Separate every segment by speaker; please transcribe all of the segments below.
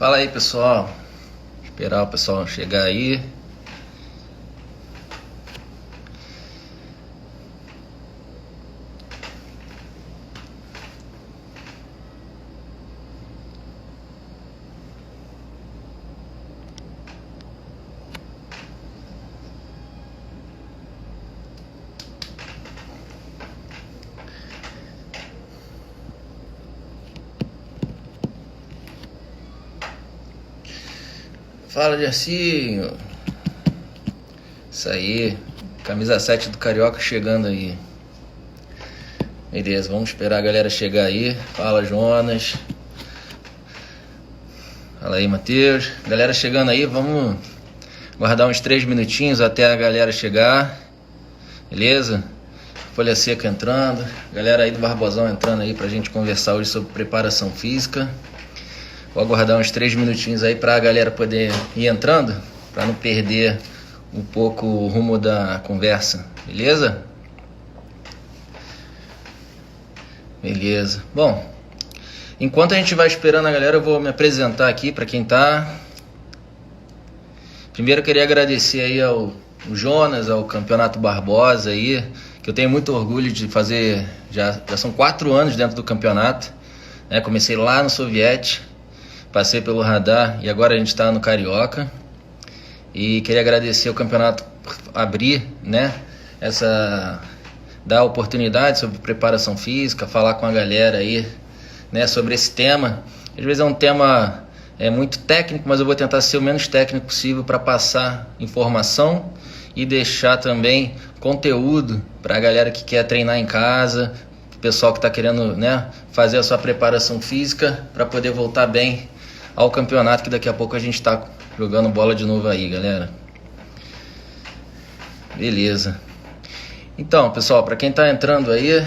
Speaker 1: Fala aí, pessoal. Esperar o pessoal chegar aí. Fala, Gercinho. Isso aí. Camisa 7 do Carioca chegando aí. Beleza, vamos esperar a galera chegar aí. Fala, Jonas. Fala aí, Matheus. Galera chegando aí, vamos guardar uns 3 minutinhos até a galera chegar. Beleza? Folha Seca entrando. Galera aí do Barbosão entrando aí pra gente conversar hoje sobre preparação física. Vou aguardar uns 3 minutinhos aí pra galera poder ir entrando, pra não perder um pouco o rumo da conversa, beleza? Beleza. Bom, enquanto a gente vai esperando a galera, eu vou me apresentar aqui pra quem tá. Primeiro eu queria agradecer aí ao Jonas, ao Campeonato Barbosa aí, que eu tenho muito orgulho de fazer, já são 4 anos dentro do campeonato, né? Comecei lá no Soviete, passei pelo Radar e agora a gente está no Carioca. E queria agradecer ao campeonato por abrir, né, dar oportunidade sobre preparação física, falar com a galera aí, né, sobre esse tema. Às vezes é um tema muito técnico, mas eu vou tentar ser o menos técnico possível para passar informação e deixar também conteúdo para a galera que quer treinar em casa, o pessoal que está querendo, né, fazer a sua preparação física para poder voltar bem ao campeonato, que daqui a pouco a gente tá jogando bola de novo aí, galera. Beleza. Então, pessoal, para quem tá entrando aí,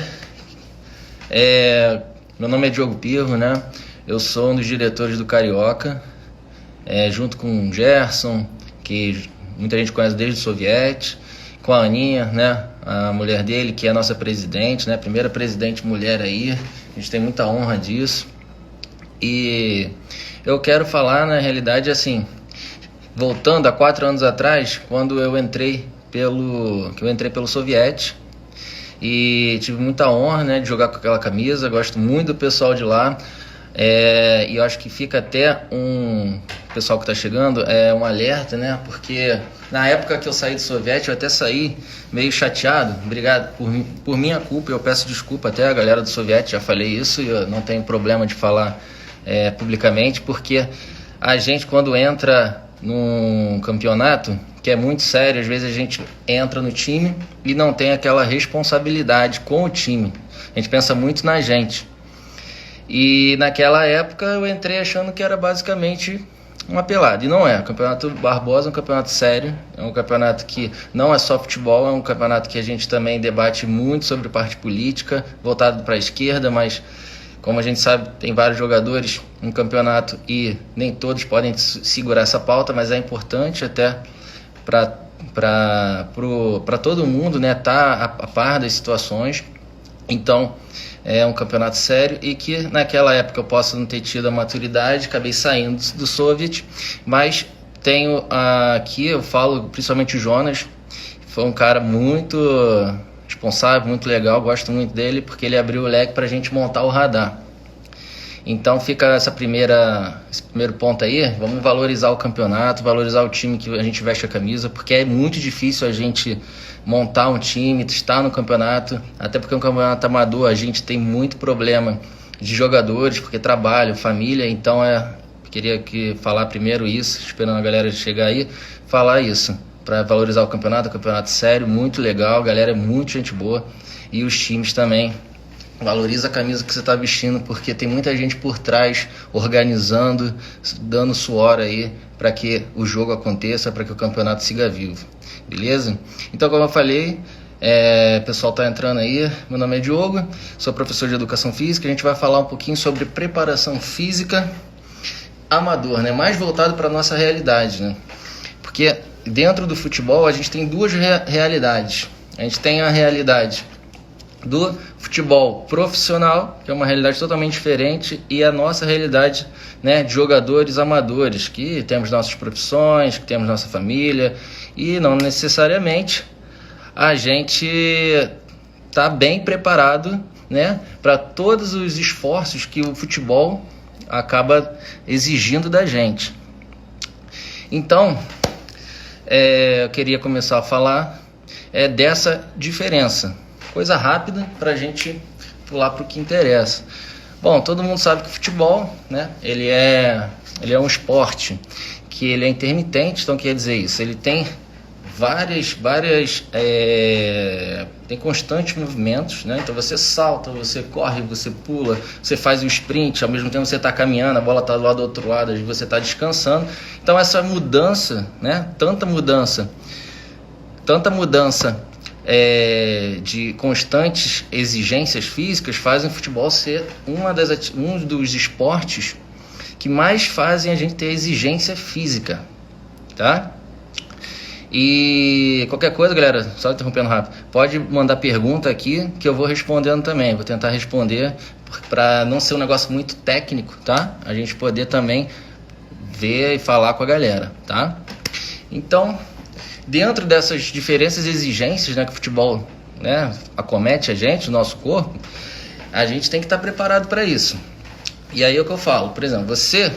Speaker 1: meu nome é Diogo Pirro, né? Eu sou um dos diretores do Carioca, junto com o Gerson, que muita gente conhece desde o Soviete, com a Aninha, né? A mulher dele, que é a nossa presidente, né? Primeira presidente mulher aí, a gente tem muita honra disso. E eu quero falar, na realidade, assim, voltando a 4 anos atrás, quando eu entrei pelo Soviete e tive muita honra, né, de jogar com aquela camisa. Gosto muito do pessoal de lá, e eu acho que fica até pessoal que está chegando, um alerta, né, porque na época que eu saí do Soviete, eu até saí meio chateado. Obrigado, por minha culpa, eu peço desculpa até a galera do Soviete, já falei isso e eu não tenho problema de falar publicamente, porque a gente, quando entra num campeonato que é muito sério, às vezes a gente entra no time e não tem aquela responsabilidade com o time, a gente pensa muito na gente. E naquela época eu entrei achando que era basicamente uma pelada, e não é. O Campeonato Barbosa é um campeonato sério, é um campeonato que não é só futebol, é um campeonato que a gente também debate muito sobre parte política, voltado para a esquerda, mas como a gente sabe, tem vários jogadores no campeonato e nem todos podem segurar essa pauta, mas é importante até para todo mundo, né, tá a par das situações. Então, é um campeonato sério e que naquela época eu posso não ter tido a maturidade, acabei saindo do Soviet, mas tenho aqui, eu falo principalmente o Jonas, foi um cara muito responsável, muito legal, gosto muito dele porque ele abriu o leque para a gente montar o Radar. Então fica esse primeiro ponto aí, vamos valorizar o campeonato, valorizar o time que a gente veste a camisa, porque é muito difícil a gente montar um time, estar no campeonato, até porque é um campeonato amador, a gente tem muito problema de jogadores, porque trabalho, família, então queria falar primeiro isso, esperando a galera chegar aí, falar isso, para valorizar o campeonato sério, muito legal, a galera é muito gente boa, e os times também. Valoriza a camisa que você está vestindo, porque tem muita gente por trás organizando, dando suor aí para que o jogo aconteça, para que o campeonato siga vivo, beleza? Então, como eu falei, o pessoal está entrando aí. Meu nome é Diogo, sou professor de Educação Física. A gente vai falar um pouquinho sobre preparação física amador, né? Mais voltado para a nossa realidade, né? Porque dentro do futebol a gente tem duas realidades. A gente tem a realidade do futebol profissional, que é uma realidade totalmente diferente, e a nossa realidade, né, de jogadores amadores, que temos nossas profissões, que temos nossa família, e não necessariamente a gente está bem preparado, né, para todos os esforços que o futebol acaba exigindo da gente. Então, eu queria começar a falar dessa diferença. Coisa rápida para a gente pular para o que interessa. Bom, todo mundo sabe que o futebol, né, ele é um esporte que ele é intermitente, então quer dizer isso, ele tem tem constantes movimentos, né? Então você salta, você corre, você pula, você faz o sprint, ao mesmo tempo você está caminhando, a bola está do lado do outro lado, você está descansando. Então essa mudança, né? Tanta mudança de constantes exigências físicas fazem o futebol ser um dos esportes que mais fazem a gente ter exigência física, tá? E qualquer coisa, galera, só interrompendo rápido, pode mandar pergunta aqui que eu vou respondendo também. Vou tentar responder para não ser um negócio muito técnico, tá? A gente poder também ver e falar com a galera, tá? Então, dentro dessas diferenças e exigências, né, que o futebol, né, acomete a gente, o nosso corpo, a gente tem que estar preparado para isso. E aí é o que eu falo, por exemplo, você...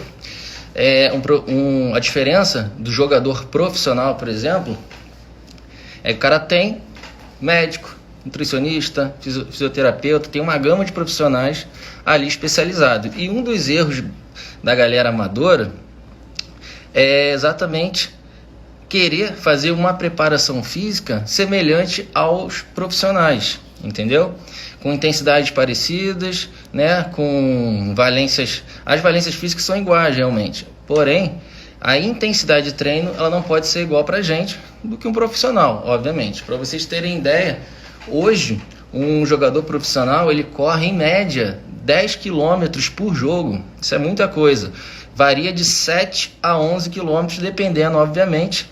Speaker 1: a diferença do jogador profissional, por exemplo, é que o cara tem médico, nutricionista, fisioterapeuta, tem uma gama de profissionais ali especializados. E um dos erros da galera amadora é exatamente querer fazer uma preparação física semelhante aos profissionais, entendeu? Com intensidades parecidas, né? Com valências... As valências físicas são iguais, realmente. Porém, a intensidade de treino ela não pode ser igual para a gente do que um profissional, obviamente. Para vocês terem ideia, hoje, um jogador profissional ele corre, em média, 10 km por jogo. Isso é muita coisa. Varia de 7 a 11 km, dependendo, obviamente,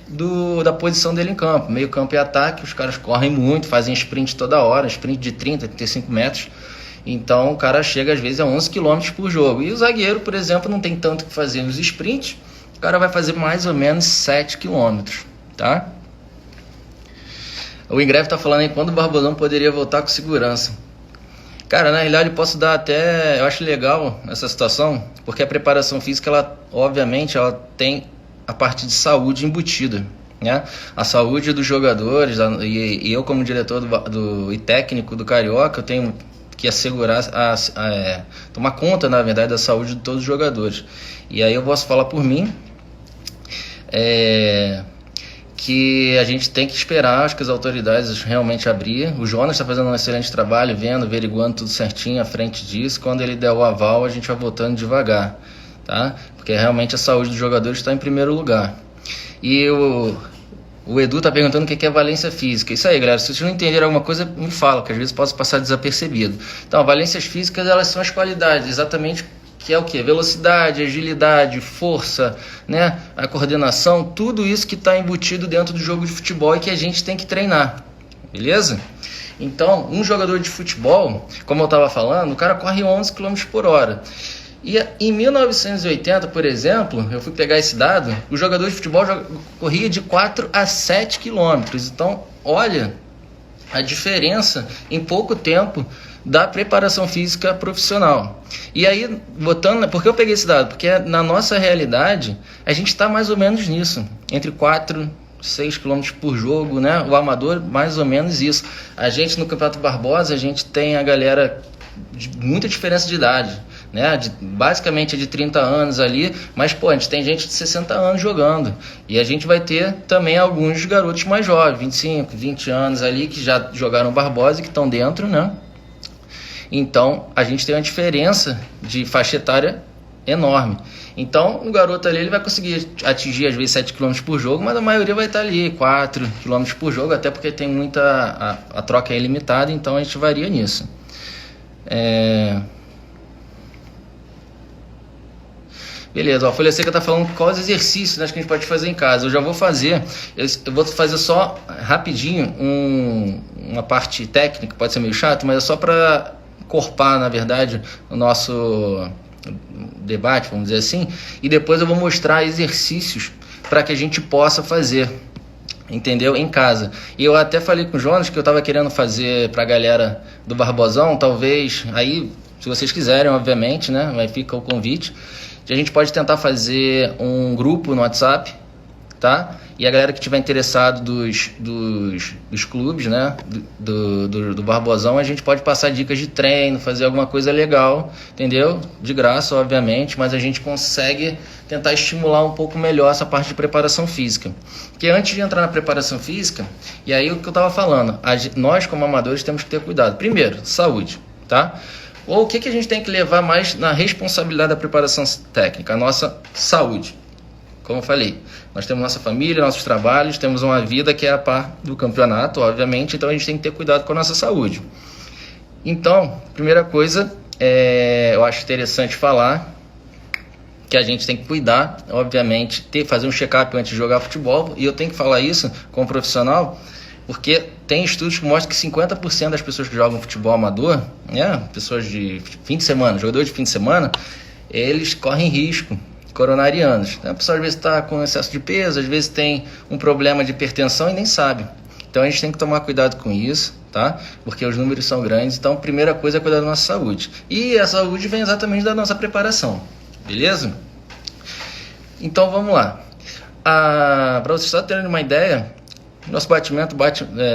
Speaker 1: da posição dele em campo. Meio campo e ataque, os caras correm muito, fazem sprint toda hora, sprint de 30, 35 metros. Então, o cara chega, às vezes, a 11 km por jogo. E o zagueiro, por exemplo, não tem tanto que fazer nos sprints, o cara vai fazer mais ou menos 7 km, tá? O Ingreve está falando aí quando o Barbosão poderia voltar com segurança. Cara, na realidade eu posso dar até... Eu acho legal essa situação, porque a preparação física, ela, obviamente, ela tem a parte de saúde embutida, né? A saúde dos jogadores, e eu como diretor e técnico do Carioca, eu tenho que assegurar, tomar conta, na verdade, da saúde de todos os jogadores. E aí eu posso falar por mim, que a gente tem que esperar, acho que as autoridades realmente abrir. O Jonas está fazendo um excelente trabalho, vendo, averiguando tudo certinho à frente disso. Quando ele der o aval, a gente vai voltando devagar, tá? Porque realmente a saúde dos jogadores está em primeiro lugar. E o Edu está perguntando o que é valência física. Isso aí, galera, se vocês não entenderem alguma coisa, me fala, que às vezes posso passar desapercebido. Então, valências físicas, elas são as qualidades, exatamente, que é o que? Velocidade, agilidade, força, né? A coordenação, tudo isso que está embutido dentro do jogo de futebol e que a gente tem que treinar, beleza? Então, um jogador de futebol, como eu estava falando, o cara corre 11 km por hora. E em 1980, por exemplo, eu fui pegar esse dado, o jogador de futebol corria de 4 a 7 km. Então, olha a diferença em pouco tempo da preparação física profissional. E aí, por que eu peguei esse dado? Porque na nossa realidade, a gente está mais ou menos nisso, entre 4 e 6 km por jogo, né? O amador, mais ou menos isso. A gente, no Campeonato Barbosa, a gente tem a galera de muita diferença de idade, né? Basicamente é de 30 anos ali, mas pô, a gente tem gente de 60 anos jogando. E a gente vai ter também alguns garotos mais jovens, 25, 20 anos ali, que já jogaram Barbosa e que estão dentro, né? Então, a gente tem uma diferença de faixa etária enorme. Então, o garoto ali ele vai conseguir atingir, às vezes, 7 km por jogo, mas a maioria vai estar ali, 4 km por jogo, até porque tem muita... A troca é ilimitada, então a gente varia nisso. Beleza, ó, a Folha Seca tá falando quais exercícios, né, que a gente pode fazer em casa. Eu já vou fazer, eu vou fazer só rapidinho uma parte técnica, pode ser meio chato, mas é só para encorpar, na verdade, o nosso debate, vamos dizer assim, e depois eu vou mostrar exercícios para que a gente possa fazer, entendeu? Em casa. E eu até falei com o Jonas que eu estava querendo fazer para a galera do Barbosão, talvez, aí, se vocês quiserem, obviamente, né, vai ficar o convite. A gente pode tentar fazer um grupo no WhatsApp, tá? E a galera que tiver interessado dos clubes, né? Do Barbosão, a gente pode passar dicas de treino, fazer alguma coisa legal, entendeu? De graça, obviamente, mas a gente consegue tentar estimular um pouco melhor essa parte de preparação física. Porque antes de entrar na preparação física, e aí o que eu estava falando, nós como amadores temos que ter cuidado. Primeiro, saúde, tá? Ou o que a gente tem que levar mais na responsabilidade da preparação técnica? A nossa saúde. Como eu falei, nós temos nossa família, nossos trabalhos, temos uma vida que é a par do campeonato, obviamente, então a gente tem que ter cuidado com a nossa saúde. Então, primeira coisa, eu acho interessante falar que a gente tem que cuidar, obviamente, fazer um check-up antes de jogar futebol, e eu tenho que falar isso como profissional, porque tem estudos que mostram que 50% das pessoas que jogam futebol amador, né, pessoas de fim de semana, jogadores de fim de semana, eles correm risco coronarianos. A pessoa às vezes está com excesso de peso, às vezes tem um problema de hipertensão e nem sabe. Então a gente tem que tomar cuidado com isso, tá? Porque os números são grandes. Então a primeira coisa é cuidar da nossa saúde. E a saúde vem exatamente da nossa preparação, beleza? Então vamos lá. Para vocês só terem uma ideia, nosso batimento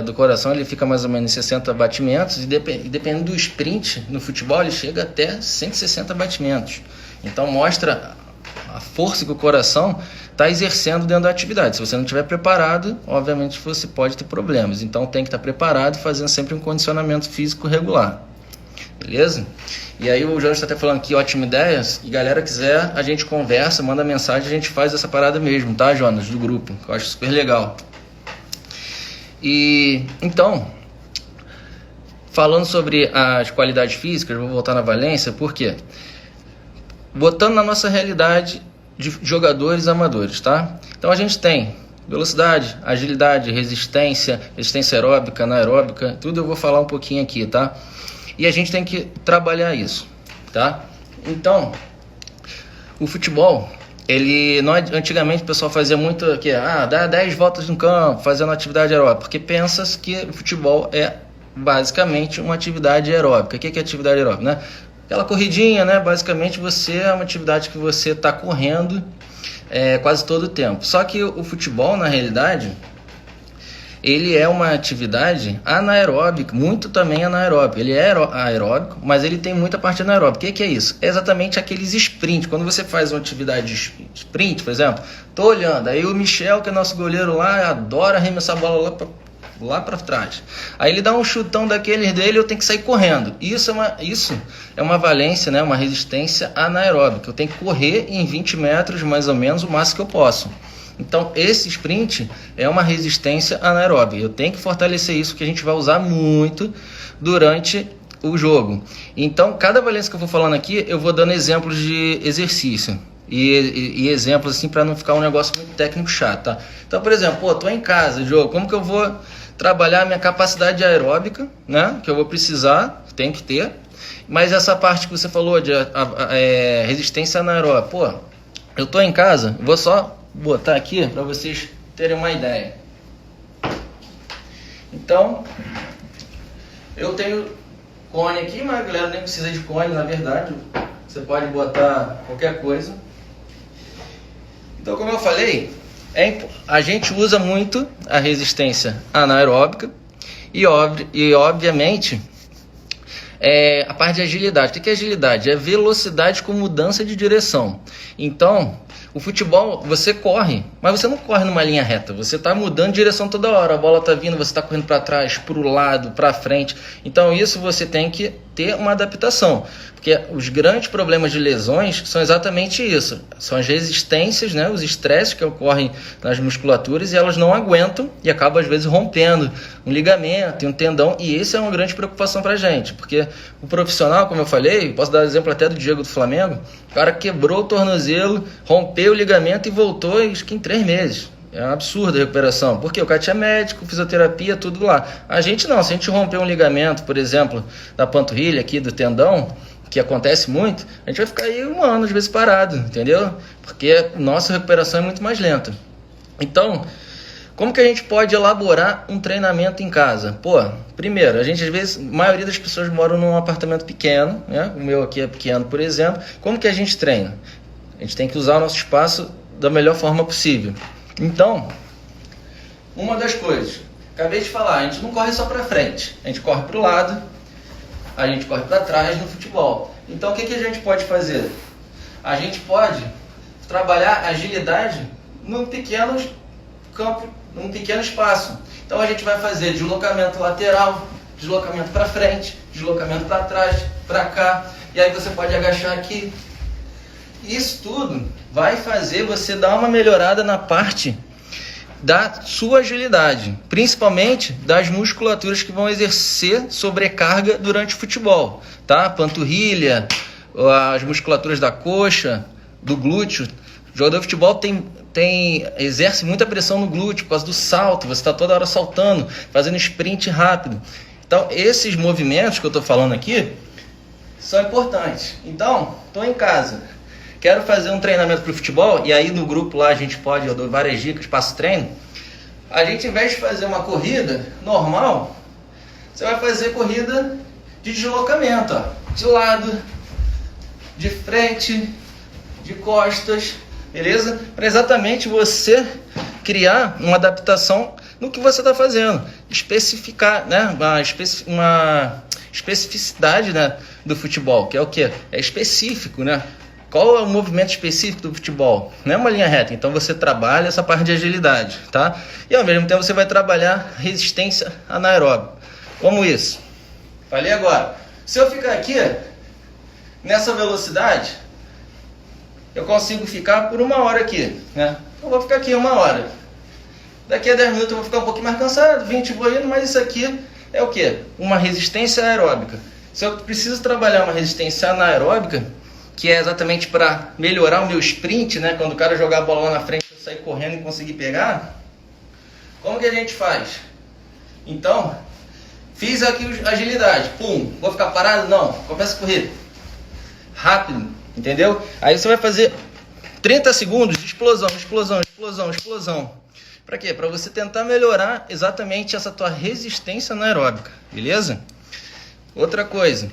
Speaker 1: do coração ele fica mais ou menos em 60 batimentos e dependendo do sprint no futebol ele chega até 160 batimentos. Então mostra a força que o coração está exercendo dentro da atividade. Se você não estiver preparado, obviamente você pode ter problemas. Então tem que estar preparado e fazendo sempre um condicionamento físico regular. Beleza? E aí o Jonas está até falando aqui, ótima ideia. E galera quiser, a gente conversa, manda mensagem, a gente faz essa parada mesmo, tá, Jonas? Do grupo, que eu acho super legal. E então, falando sobre as qualidades físicas, vou voltar na Valência, por quê? Botando na nossa realidade de jogadores amadores, tá? Então a gente tem velocidade, agilidade, resistência aeróbica, anaeróbica, tudo eu vou falar um pouquinho aqui, tá? E a gente tem que trabalhar isso, tá? Então, o futebol, antigamente o pessoal fazia muito aqui, dá 10 voltas no campo, fazendo atividade aeróbica, porque pensa que o futebol é basicamente uma atividade aeróbica. O que é atividade aeróbica, né? Aquela corridinha, né? Basicamente é uma atividade que você está correndo quase todo o tempo. Só que o futebol, na realidade, ele é uma atividade anaeróbica, muito também anaeróbica. Ele é aeróbico, mas ele tem muita parte anaeróbica. O que é isso? É exatamente aqueles sprints. Quando você faz uma atividade de sprint, por exemplo, tô olhando, aí o Michel, que é nosso goleiro lá, adora arremessar a bola lá para trás. Aí ele dá um chutão daqueles dele, eu tenho que sair correndo. Isso é uma valência, né? Uma resistência anaeróbica. Eu tenho que correr em 20 metros, mais ou menos, o máximo que eu posso. Então, esse sprint é uma resistência anaeróbica. Eu tenho que fortalecer isso, que a gente vai usar muito durante o jogo. Então, cada valência que eu vou falando aqui, eu vou dando exemplos de exercício. E exemplos assim, para não ficar um negócio muito técnico chato, tá? Então, por exemplo, tô em casa, jogo, como que eu vou trabalhar a minha capacidade aeróbica, né? Que eu vou precisar, tem que ter. Mas essa parte que você falou de resistência anaeróbica, eu tô em casa, vou só botar aqui para vocês terem uma ideia. Então, eu tenho cone aqui, mas a galera nem precisa de cone, na verdade. Você pode botar qualquer coisa. Então, como eu falei, a gente usa muito a resistência anaeróbica e obviamente, a parte de agilidade. O que é agilidade? É velocidade com mudança de direção. Então, O futebol, você corre, mas você não corre numa linha reta. Você está mudando de direção toda hora. A bola está vindo, você está correndo para trás, para o lado, para frente. Então isso você tem que ter uma adaptação. Porque os grandes problemas de lesões são exatamente isso. São as resistências, né, os estresses que ocorrem nas musculaturas e elas não aguentam e acabam às vezes rompendo um ligamento e um tendão. E isso é uma grande preocupação para a gente. Porque o profissional, como eu falei, posso dar exemplo até do Diego do Flamengo, o cara quebrou o tornozelo, rompeu o ligamento e voltou acho que em 3 meses. É um absurdo a recuperação. Porque o cara tinha médico, fisioterapia, tudo lá. A gente não. Se a gente romper um ligamento, por exemplo, da panturrilha aqui, do tendão, que acontece muito, a gente vai ficar aí 1 ano, às vezes, parado, entendeu? Porque nossa recuperação é muito mais lenta. Então, como que a gente pode elaborar um treinamento em casa? Pô, primeiro, a gente às vezes, a maioria das pessoas moram num apartamento pequeno, né? O meu aqui é pequeno, por exemplo. Como que a gente treina? A gente tem que usar o nosso espaço da melhor forma possível. Então, uma das coisas, acabei de falar, a gente não corre só para frente, a gente corre para o lado, a gente corre para trás no futebol. Então, o que a gente pode fazer? A gente pode trabalhar agilidade num pequeno campo, num pequeno espaço. Então, a gente vai fazer deslocamento lateral, deslocamento para frente, deslocamento para trás, para cá. E aí você pode agachar aqui. Isso tudo vai fazer você dar uma melhorada na parte da sua agilidade, principalmente das musculaturas que vão exercer sobrecarga durante o futebol, tá? Panturrilha, as musculaturas da coxa, do glúteo. O jogador de futebol exerce muita pressão no glúteo por causa do salto, você está toda hora saltando, fazendo sprint rápido. Então, esses movimentos que eu estou falando aqui são importantes. Então, estou em casa, quero fazer um treinamento para o futebol, e aí no grupo lá a gente pode, eu dou várias dicas, passo treino. A gente, ao invés de fazer uma corrida normal, você vai fazer corrida de deslocamento, ó, de lado, de frente, de costas, beleza? Para exatamente você criar uma adaptação no que você está fazendo, especificar, né, uma especificidade, né, do futebol, que é o que? É específico, né? Qual é o movimento específico do futebol? Não é uma linha reta, então você trabalha essa parte de agilidade, tá? E ao mesmo tempo você vai trabalhar resistência anaeróbica. Como isso? Falei agora. Se eu ficar aqui, nessa velocidade, eu consigo ficar por 1 hora aqui, né? Eu vou ficar aqui 1 hora. Daqui a 10 minutos eu vou ficar um pouquinho mais cansado, 20 vou indo, mas isso aqui é o quê? Uma resistência aeróbica. Se eu preciso trabalhar uma resistência anaeróbica, que é exatamente para melhorar o meu sprint, né? Quando o cara jogar a bola lá na frente, eu sair correndo e conseguir pegar. Como que a gente faz? Então, fiz aqui agilidade. Pum, vou ficar parado? Não, começa a correr. Rápido, entendeu? Aí você vai fazer 30 segundos de explosão, explosão, explosão, explosão. Para quê? Para você tentar melhorar exatamente essa tua resistência anaeróbica, beleza? Outra coisa.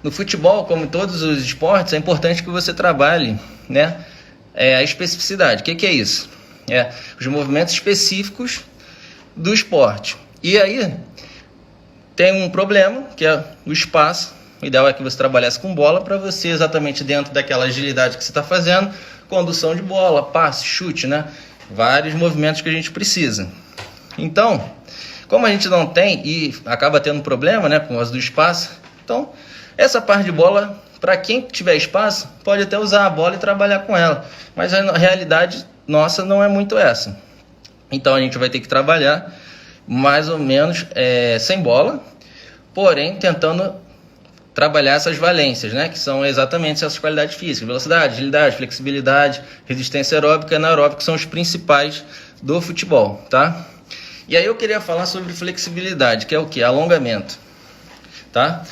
Speaker 1: No futebol, como em todos os esportes, é importante que você trabalhe, né, a especificidade. O que é isso? Os movimentos específicos do esporte. E aí, tem um problema, que é o espaço. O ideal é que você trabalhasse com bola para você, exatamente dentro daquela agilidade que você está fazendo, condução de bola, passe, chute, né? Vários movimentos que a gente precisa. Então, como a gente não tem e acaba tendo problema, né, com causa do espaço, então essa parte de bola, para quem tiver espaço, pode até usar a bola e trabalhar com ela. Mas a realidade nossa não é muito essa. Então a gente vai ter que trabalhar mais ou menos sem bola, porém tentando trabalhar essas valências, né? Que são exatamente essas qualidades físicas: velocidade, agilidade, flexibilidade, resistência aeróbica e anaeróbica, que são os principais do futebol, tá? E aí eu queria falar sobre flexibilidade, que é o que? Alongamento, tá?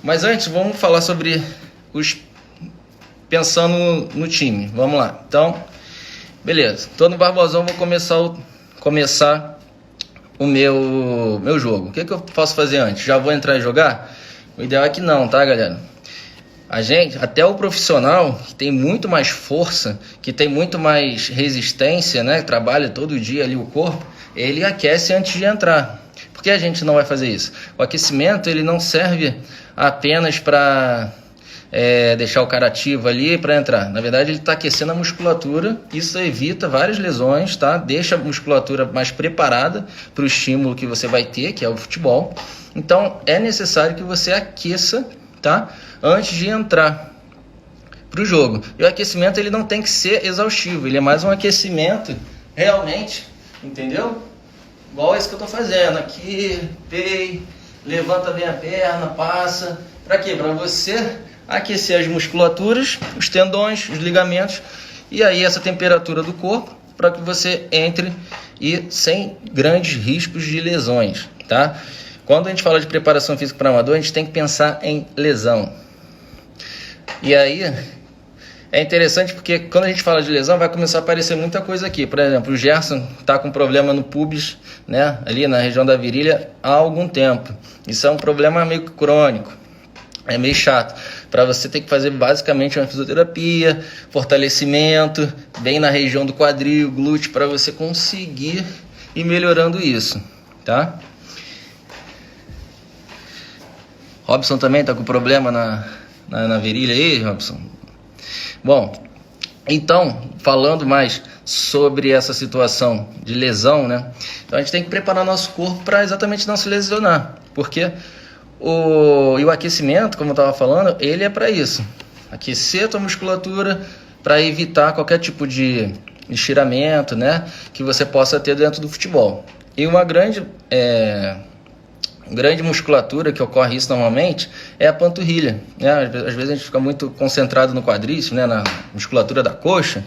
Speaker 1: Mas antes, vamos falar sobre pensando no time. Vamos lá. Então, beleza. Tô no Barbosão, vou começar o meu jogo. O que eu posso fazer antes? Já vou entrar e jogar? O ideal é que não, tá, galera? A gente, até o profissional, que tem muito mais força, que tem muito mais resistência, né? Trabalha todo dia ali o corpo, ele aquece antes de entrar. Por que a gente não vai fazer isso? O aquecimento, ele não serve apenas para deixar o cara ativo ali para entrar. Na verdade, ele está aquecendo a musculatura, isso evita várias lesões, tá? Deixa a musculatura mais preparada para o estímulo que você vai ter, que é o futebol. Então, é necessário que você aqueça, tá? Antes de entrar para o jogo. E o aquecimento ele não tem que ser exaustivo, ele é mais um aquecimento realmente, entendeu? Igual esse que eu estou fazendo aqui, levanta bem a perna, passa. Para quê? Para você aquecer as musculaturas, os tendões, os ligamentos, e aí essa temperatura do corpo, para que você entre e sem grandes riscos de lesões, tá? Quando a gente fala de preparação física para amador, a gente tem que pensar em lesão. E aí é interessante porque quando a gente fala de lesão vai começar a aparecer muita coisa aqui. Por exemplo, o Gerson está com problema no pubis, né, ali na região da virilha há algum tempo. Isso é um problema meio crônico, é meio chato. Para você ter que fazer basicamente uma fisioterapia, fortalecimento, bem na região do quadril, glúteo, para você conseguir ir melhorando isso, tá? Robson também está com problema na virilha aí, Robson? Bom, então, falando mais sobre essa situação de lesão, né? Então a gente tem que preparar nosso corpo para exatamente não se lesionar, porque o aquecimento, como eu estava falando, ele é para isso. Aquecer a tua musculatura para evitar qualquer tipo de estiramento, né, que você possa ter dentro do futebol. E uma grande musculatura que ocorre isso normalmente é a panturrilha, né? Às vezes a gente fica muito concentrado no quadríceps, né, na musculatura da coxa,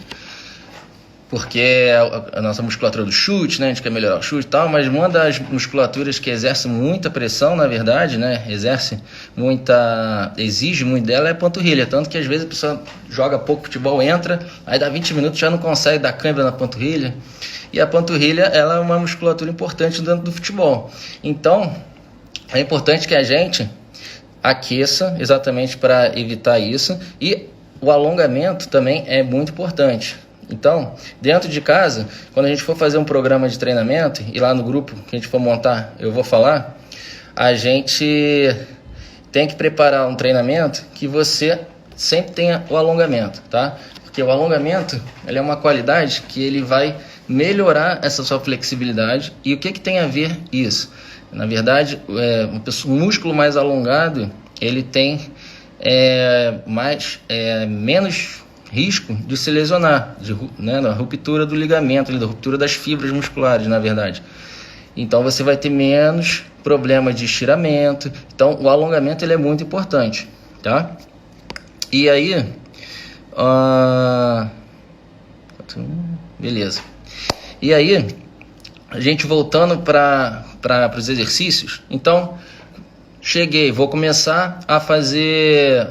Speaker 1: porque é a nossa musculatura do chute, né, a gente quer melhorar o chute e tal, mas uma das musculaturas que exerce muita pressão, na verdade, né, exige muito dela é a panturrilha, tanto que às vezes a pessoa joga pouco futebol, entra, aí dá 20 minutos já não consegue dar câimbra na panturrilha, e a panturrilha ela é uma musculatura importante dentro do futebol. Então é importante que a gente aqueça exatamente para evitar isso, e o alongamento também é muito importante. Então, dentro de casa, quando a gente for fazer um programa de treinamento, e lá no grupo que a gente for montar, eu vou falar, a gente tem que preparar um treinamento que você sempre tenha o alongamento, tá? Porque o alongamento, ele é uma qualidade que ele vai melhorar essa sua flexibilidade. E o que tem a ver isso? Na verdade, um músculo mais alongado, ele tem menos risco de se lesionar, da ruptura do ligamento, da ruptura das fibras musculares, na verdade. Então você vai ter menos problema de estiramento. Então o alongamento ele é muito importante, tá? E aí, beleza. E aí, a gente voltando para os exercícios, então cheguei, vou começar a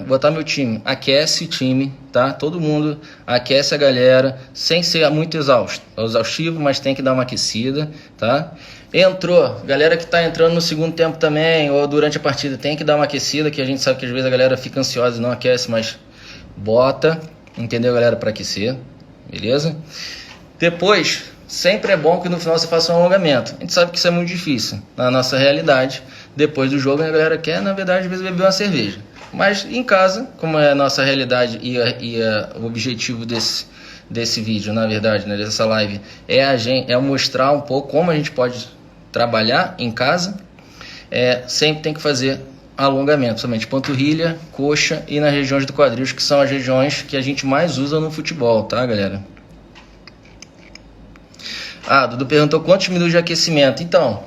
Speaker 1: botar meu time, aquece o time, tá? Todo mundo aquece a galera, sem ser muito exaustivo, mas tem que dar uma aquecida, tá? Entrou, galera que tá entrando no segundo tempo também, ou durante a partida, tem que dar uma aquecida, que a gente sabe que às vezes a galera fica ansiosa e não aquece, mas bota, entendeu, galera, para aquecer, beleza? Depois, sempre é bom que no final você faça um alongamento. A gente sabe que isso é muito difícil na nossa realidade. Depois do jogo a galera quer, na verdade, às vezes beber uma cerveja. Mas em casa, como é a nossa realidade e o objetivo desse vídeo, na verdade, né, dessa live, é mostrar um pouco como a gente pode trabalhar em casa, sempre tem que fazer alongamento, somente panturrilha, coxa e nas regiões do quadril, que são as regiões que a gente mais usa no futebol, tá, galera? Dudu perguntou quantos minutos de aquecimento. Então,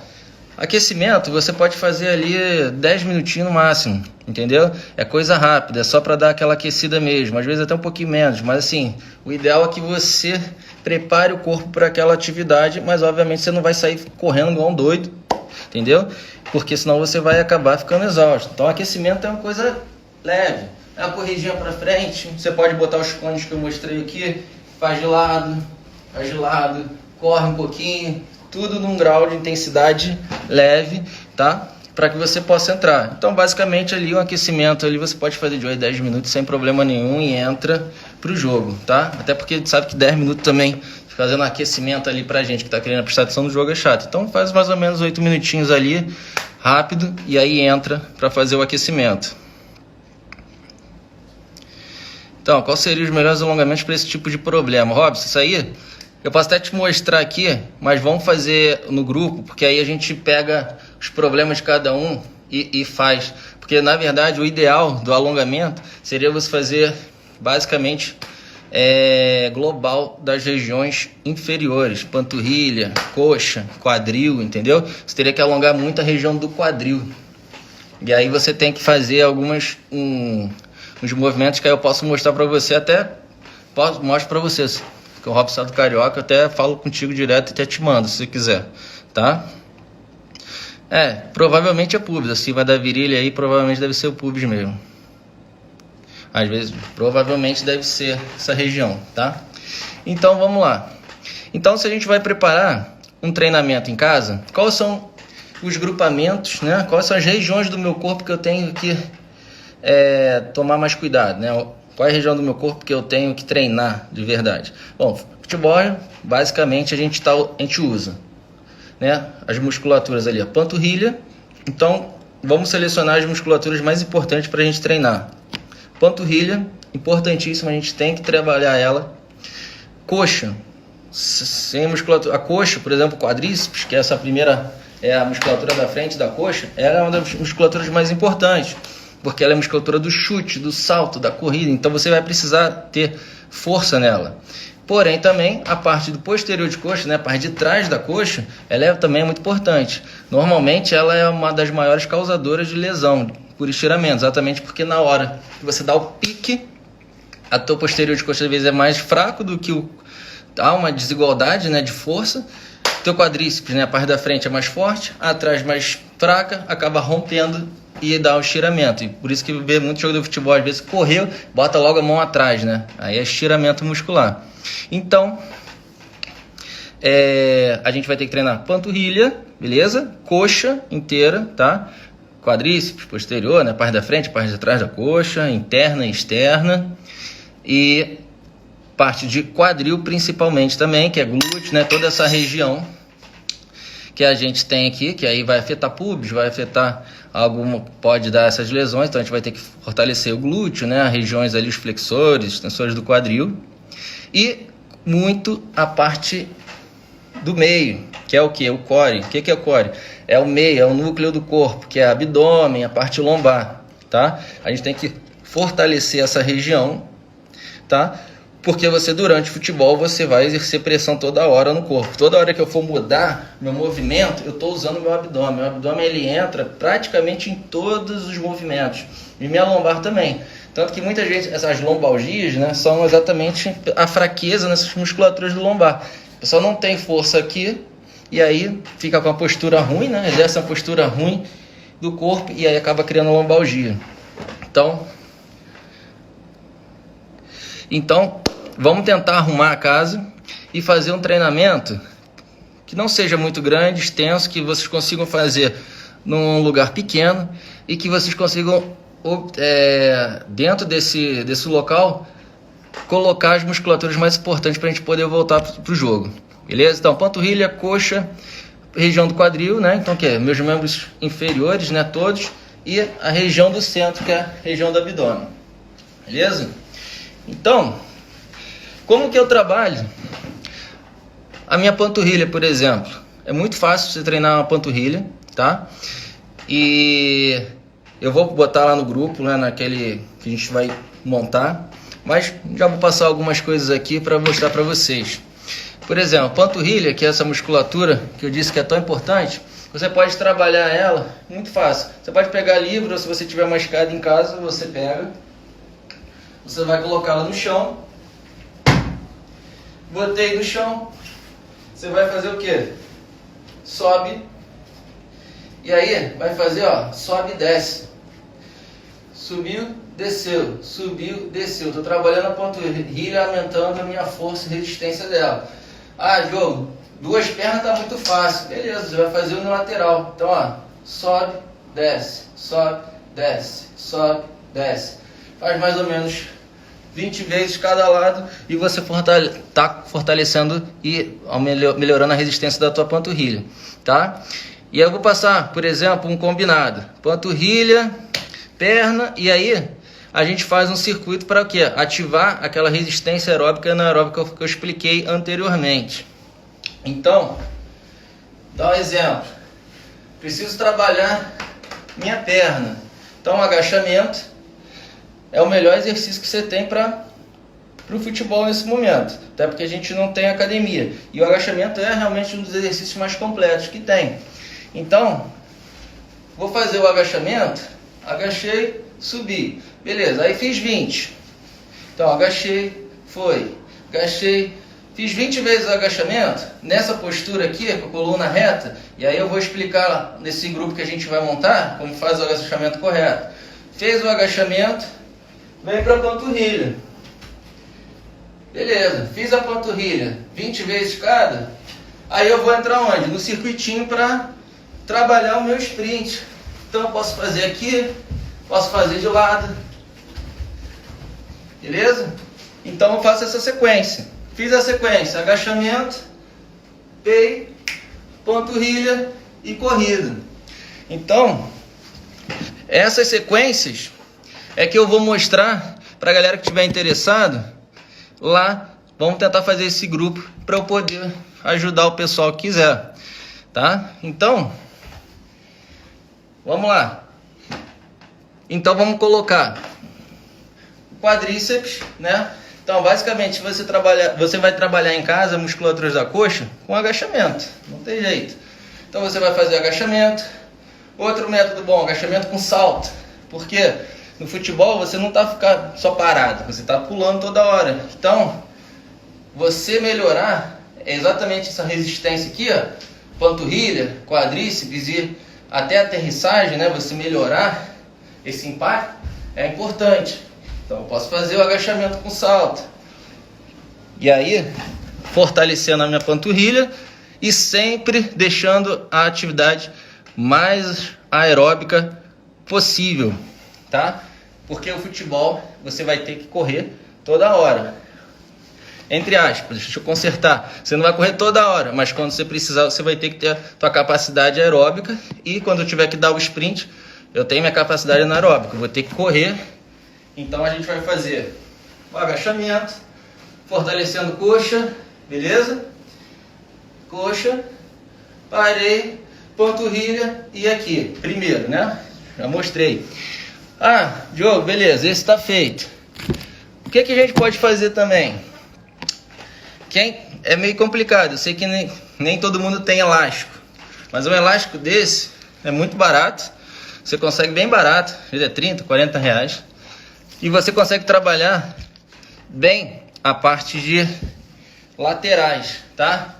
Speaker 1: aquecimento você pode fazer ali 10 minutinhos no máximo, entendeu? É coisa rápida, é só para dar aquela aquecida mesmo, às vezes até um pouquinho menos, mas assim, o ideal é que você prepare o corpo para aquela atividade, mas obviamente você não vai sair correndo igual um doido, entendeu? Porque senão você vai acabar ficando exausto. Então, aquecimento é uma coisa leve, é uma corridinha para frente, você pode botar os cones que eu mostrei aqui, faz de lado, corre um pouquinho, tudo num grau de intensidade leve, tá? Para que você possa entrar. Então, basicamente, ali um aquecimento ali você pode fazer de 8 a 10 minutos sem problema nenhum e entra pro jogo, tá? Até porque a gente sabe que 10 minutos também fazendo aquecimento ali pra gente que tá querendo prestar atenção no jogo é chato. Então, faz mais ou menos 8 minutinhos ali, rápido, e aí entra para fazer o aquecimento. Então, quais seriam os melhores alongamentos para esse tipo de problema? Robson, isso aí eu posso até te mostrar aqui, mas vamos fazer no grupo, porque aí a gente pega os problemas de cada um e faz. Porque, na verdade, o ideal do alongamento seria você fazer, basicamente, global das regiões inferiores. Panturrilha, coxa, quadril, entendeu? Você teria que alongar muito a região do quadril. E aí você tem que fazer uns movimentos que aí eu posso mostrar para você, mostro para vocês. Que o Robson do Carioca, eu até falo contigo direto e até te mando, se você quiser, tá? Provavelmente é pubis, acima da virilha aí, provavelmente deve ser o pubis mesmo. Às vezes, provavelmente deve ser essa região, tá? Então, vamos lá. Então, se a gente vai preparar um treinamento em casa, quais são os grupamentos, né? Quais são as regiões do meu corpo que eu tenho que tomar mais cuidado, né? Qual é a região do meu corpo que eu tenho que treinar de verdade? Bom, futebol, basicamente, a gente usa, né, as musculaturas ali, a panturrilha. Então, vamos selecionar as musculaturas mais importantes para a gente treinar. Panturrilha, importantíssima, a gente tem que trabalhar ela. Coxa, sem musculatura. A coxa, por exemplo, quadríceps, que é essa primeira, a musculatura da frente da coxa, ela é uma das musculaturas mais importantes, porque ela é a musculatura do chute, do salto, da corrida. Então você vai precisar ter força nela. Porém, também a parte do posterior de coxa, né, a parte de trás da coxa, ela também é muito importante. Normalmente ela é uma das maiores causadoras de lesão por estiramento, exatamente porque na hora que você dá o pique, a tua posterior de coxa às vezes é mais fraco do que há uma desigualdade, né, de força. Teu quadríceps, né, a parte da frente é mais forte, atrás mais fraca, acaba rompendo e dá o estiramento. E por isso que vê muito jogo de futebol, às vezes correu, bota logo a mão atrás, né? Aí é estiramento muscular. Então, a gente vai ter que treinar panturrilha, beleza? Coxa inteira, tá? Quadríceps, posterior, né? Parte da frente, parte de trás da coxa, interna e externa. E parte de quadril principalmente também, que é glúteo, né? Toda essa região que a gente tem aqui, que aí vai afetar pubis, vai afetar pode dar essas lesões. Então a gente vai ter que fortalecer o glúteo, né? As regiões ali, os flexores, extensores do quadril. E muito a parte do meio, que é o que? O core. O que é o core? É o meio, é o núcleo do corpo, que é abdômen, a parte lombar, tá? A gente tem que fortalecer essa região, tá? Porque durante o futebol, você vai exercer pressão toda hora no corpo. Toda hora que eu for mudar meu movimento, eu estou usando meu abdômen. Meu abdômen, ele entra praticamente em todos os movimentos. E minha lombar também. Tanto que muitas vezes essas lombalgias, né, são exatamente a fraqueza nessas musculaturas do lombar. A pessoa não tem força aqui e aí fica com a postura ruim, né, exerce uma postura ruim do corpo e aí acaba criando lombalgia. Então, vamos tentar arrumar a casa e fazer um treinamento que não seja muito grande, extenso, que vocês consigam fazer num lugar pequeno e que vocês consigam, dentro desse local, colocar as musculaturas mais importantes para a gente poder voltar para o jogo. Beleza? Então, panturrilha, coxa, região do quadril, né? Então, que é meus membros inferiores, né? Todos. E a região do centro, que é a região do abdômen. Beleza? Então, como que eu trabalho a minha panturrilha, por exemplo? É muito fácil você treinar uma panturrilha, tá? E eu vou botar lá no grupo, né, naquele que a gente vai montar, mas já vou passar algumas coisas aqui para mostrar para vocês. Por exemplo, panturrilha, que é essa musculatura que eu disse que é tão importante, você pode trabalhar ela muito fácil. Você pode pegar livro, ou se você tiver uma escada em casa, você pega, você vai colocá-la no chão. Botei no chão, você vai fazer o que? Sobe, e aí vai fazer, ó, sobe e desce. Subiu, desceu, subiu, desceu. Estou trabalhando a panturrilha, aumentando a minha força e resistência dela. Ah, Diogo, duas pernas tá muito fácil. Beleza, você vai fazer unilateral. Então, ó, sobe, desce, desce. Faz mais ou menos 20 vezes cada lado e você está fortalecendo e melhorando a resistência da tua panturrilha, tá? E aí eu vou passar, por exemplo, um combinado. Panturrilha, perna, e aí a gente faz um circuito para o quê? Ativar aquela resistência aeróbica e anaeróbica que eu expliquei anteriormente. Então, dá um exemplo. Preciso trabalhar minha perna. Então, o agachamento é o melhor exercício que você tem para o futebol nesse momento. Até porque a gente não tem academia. E o agachamento é realmente um dos exercícios mais completos que tem. Então, vou fazer o agachamento. Agachei, subi. Beleza, aí fiz 20. Então, agachei, foi. Agachei, fiz 20 vezes o agachamento. Nessa postura aqui, com a coluna reta. E aí eu vou explicar nesse grupo que a gente vai montar, como faz o agachamento correto. Fez o agachamento, vem para a panturrilha. Beleza, fiz a panturrilha 20 vezes cada. Aí eu vou entrar onde? No circuitinho para trabalhar o meu sprint. Então eu posso fazer aqui, posso fazer de lado. Beleza? Então eu faço essa sequência. Fiz a sequência, agachamento, peito, panturrilha e corrida. Então, essas sequências é que eu vou mostrar para a galera que estiver interessado. Lá, vamos tentar fazer esse grupo para eu poder ajudar o pessoal que quiser, tá? Então, vamos lá. Então, vamos colocar o quadríceps, né? Então, basicamente, você vai trabalhar em casa musculaturas da coxa com agachamento, não tem jeito. Então, você vai fazer agachamento. Outro método bom, agachamento com salto. Por quê? No futebol você não está ficando só parado, você está pulando toda hora. Então, você melhorar é exatamente essa resistência aqui, ó, panturrilha, quadríceps e até a aterrissagem, né? Você melhorar esse impacto é importante. Então, eu posso fazer o agachamento com salto. E aí, fortalecendo a minha panturrilha e sempre deixando a atividade mais aeróbica possível, tá? Porque o futebol você vai ter que correr toda hora. Entre aspas, deixa eu consertar. Você não vai correr toda hora, mas quando você precisar, você vai ter que ter a tua capacidade aeróbica. E quando eu tiver que dar o sprint, eu tenho minha capacidade anaeróbica. Eu vou ter que correr. Então a gente vai fazer o agachamento, fortalecendo coxa, beleza? Coxa, parei, panturrilha e aqui, primeiro, né? Já mostrei. Ah, Diogo, beleza, esse está feito. O que a gente pode fazer também? É meio complicado, eu sei que nem todo mundo tem elástico. Mas um elástico desse é muito barato. Você consegue bem barato, ele é 30, 40 reais. E você consegue trabalhar bem a parte de laterais, tá?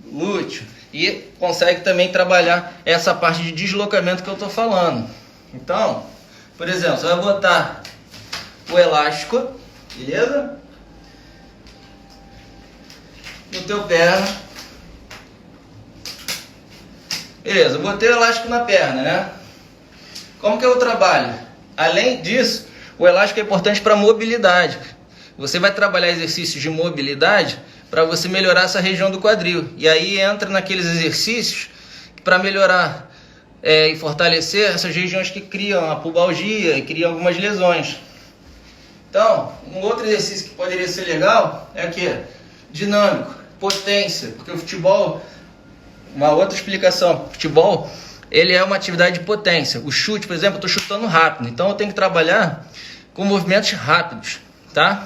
Speaker 1: Glúteo. E consegue também trabalhar essa parte de deslocamento que eu estou falando. Então, por exemplo, você vai botar o elástico, beleza? No teu perna. Beleza, eu botei o elástico na perna, né? Como que eu trabalho? Além disso, o elástico é importante para mobilidade. Você vai trabalhar exercícios de mobilidade para você melhorar essa região do quadril. E aí entra naqueles exercícios para melhorar e fortalecer essas regiões que criam a pubalgia e criam algumas lesões. Então, um outro exercício que poderia ser legal é o quê? Dinâmico, potência, porque o futebol, uma outra explicação, o futebol, ele é uma atividade de potência. O chute, por exemplo, eu estou chutando rápido, então eu tenho que trabalhar com movimentos rápidos, tá?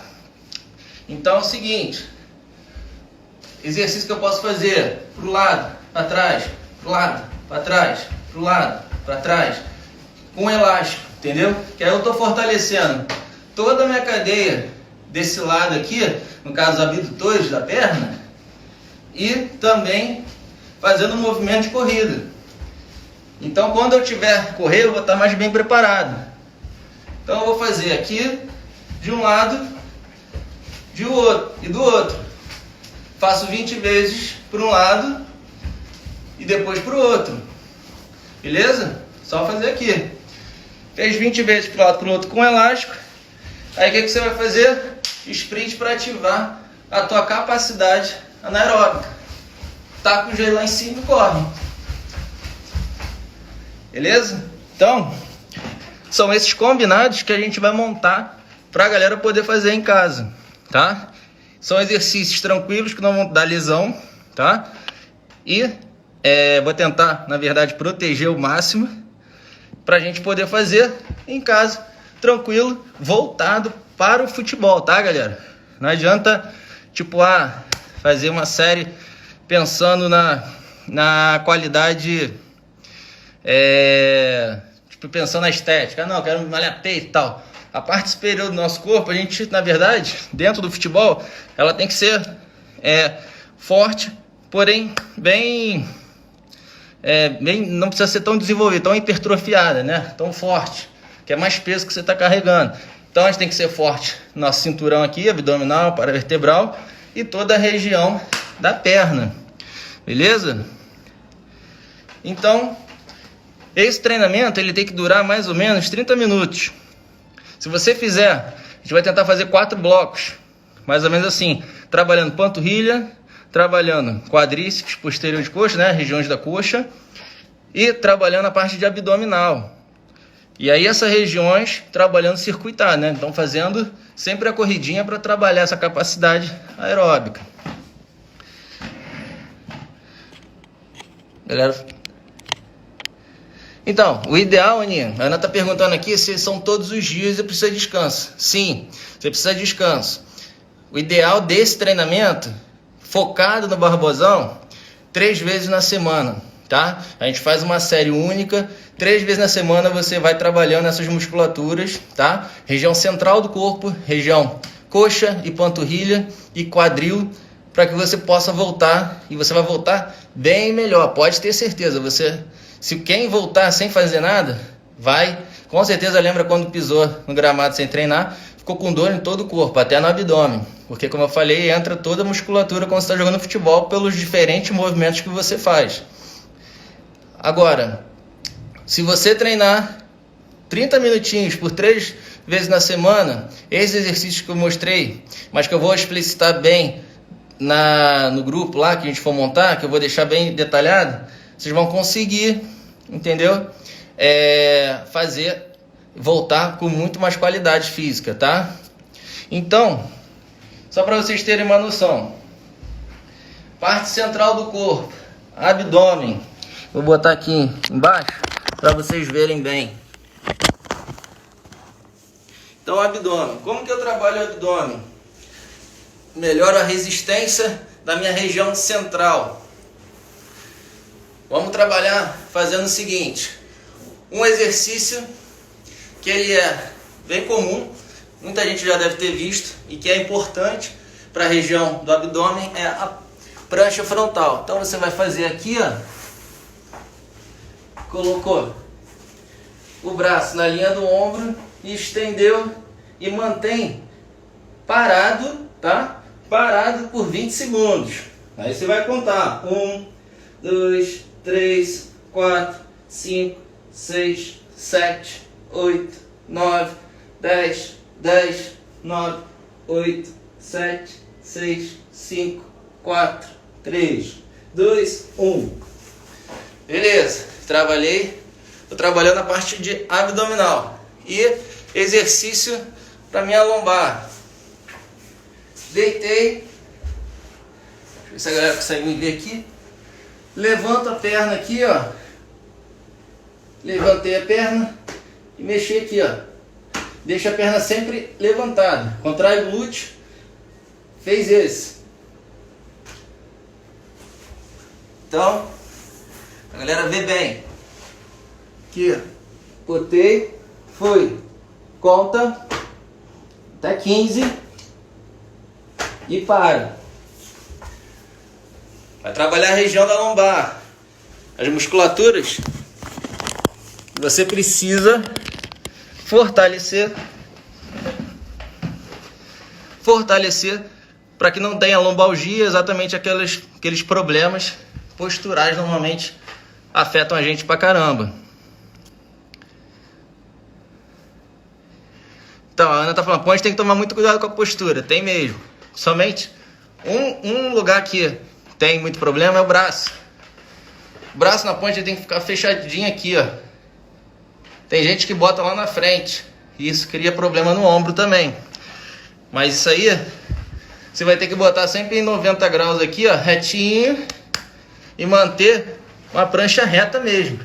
Speaker 1: Então é o seguinte, exercício que eu posso fazer, para o lado, para trás, para o lado, para trás, para o lado, para trás, com elástico, entendeu? Que aí eu estou fortalecendo toda a minha cadeia desse lado aqui, no caso os abdutores da perna, e também fazendo um movimento de corrida. Então quando eu tiver correr, eu vou estar mais bem preparado. Então eu vou fazer aqui, de um lado, de outro, e do outro. Faço 20 vezes para um lado e depois para o outro. Beleza? Só fazer aqui. Fez 20 vezes para o lado e para o outro com elástico. Aí o que você vai fazer? Sprint para ativar a tua capacidade anaeróbica. Tá com o joelho lá em cima e corre. Beleza? Então, são esses combinados que a gente vai montar para a galera poder fazer em casa, tá? São exercícios tranquilos que não vão dar lesão, tá? E vou tentar, na verdade, proteger o máximo para a gente poder fazer em casa, tranquilo, voltado para o futebol, tá, galera? Não adianta, tipo, fazer uma série pensando na qualidade, tipo, pensando na estética. Não, quero malhar peito e tal. A parte superior do nosso corpo, a gente, na verdade, dentro do futebol, ela tem que ser forte, porém bem, não precisa ser tão desenvolvida, tão hipertrofiada, né? Tão forte, que é mais peso que você está carregando. Então a gente tem que ser forte no nosso cinturão aqui, abdominal, paravertebral e toda a região da perna, beleza? Então, esse treinamento ele tem que durar mais ou menos 30 minutos. Se você fizer, a gente vai tentar fazer 4 blocos, mais ou menos assim, trabalhando panturrilha, trabalhando quadríceps, posterior de coxa, né, regiões da coxa, e trabalhando a parte de abdominal. E aí essas regiões trabalhando circuitar, né? Então fazendo sempre a corridinha para trabalhar essa capacidade aeróbica. Galera, então, o ideal, Aninha, a Ana tá perguntando aqui se são todos os dias e precisa de descanso. Sim, você precisa de descanso. O ideal desse treinamento, focado no Barbosão, 3 vezes na semana, tá? A gente faz uma série única, 3 vezes na semana você vai trabalhando essas musculaturas, tá? Região central do corpo, região coxa e panturrilha e quadril, para que você possa voltar, e você vai voltar bem melhor, pode ter certeza. Se quem voltar sem fazer nada, vai, com certeza lembra quando pisou no gramado sem treinar, ficou com dor em todo o corpo, até no abdômen, porque como eu falei, entra toda a musculatura quando você está jogando futebol pelos diferentes movimentos que você faz. Agora, se você treinar 30 minutinhos por 3 vezes na semana, esses exercícios que eu mostrei, mas que eu vou explicitar bem no grupo lá que a gente for montar, que eu vou deixar bem detalhado, vocês vão conseguir, entendeu? Voltar com muito mais qualidade física, tá? Então, só para vocês terem uma noção, parte central do corpo, abdômen, vou botar aqui embaixo para vocês verem bem. Então, abdômen, como que eu trabalho o abdômen? Melhoro a resistência da minha região central. Vamos trabalhar fazendo o seguinte, um exercício que ele é bem comum, muita gente já deve ter visto e que é importante para a região do abdômen, é a prancha frontal. Então você vai fazer aqui, ó, colocou o braço na linha do ombro e estendeu e mantém parado, tá? Parado por 20 segundos. Aí você vai contar 1, 2, 3, 4, 5, 6, 7, 8, 9, 10, 10, 9, 8, 7, 6, 5, 4, 3, 2, 1. Beleza, tô trabalhando a parte de abdominal e exercício para minha lombar. Deitei, deixa eu ver se a galera consegue me ver aqui. Levanto a perna aqui, ó. Levantei a perna e mexi aqui, ó. Deixa a perna sempre levantada. Contrai o glúteo. Fez esse. Então, a galera vê bem. Aqui, ó. Botei, foi. Conta até 15 e para. Vai trabalhar a região da lombar, as musculaturas que você precisa fortalecer para que não tenha lombalgia, exatamente aqueles problemas posturais normalmente afetam a gente pra caramba. Então, a Ana tá falando, pô, a gente tem que tomar muito cuidado com a postura. Tem mesmo. Somente um lugar que tem muito problema é o braço. O braço na ponte tem que ficar fechadinho aqui, ó. Tem gente que bota lá na frente, e isso cria problema no ombro também. Mas isso aí, você vai ter que botar sempre em 90 graus aqui, ó, retinho, e manter uma prancha reta mesmo.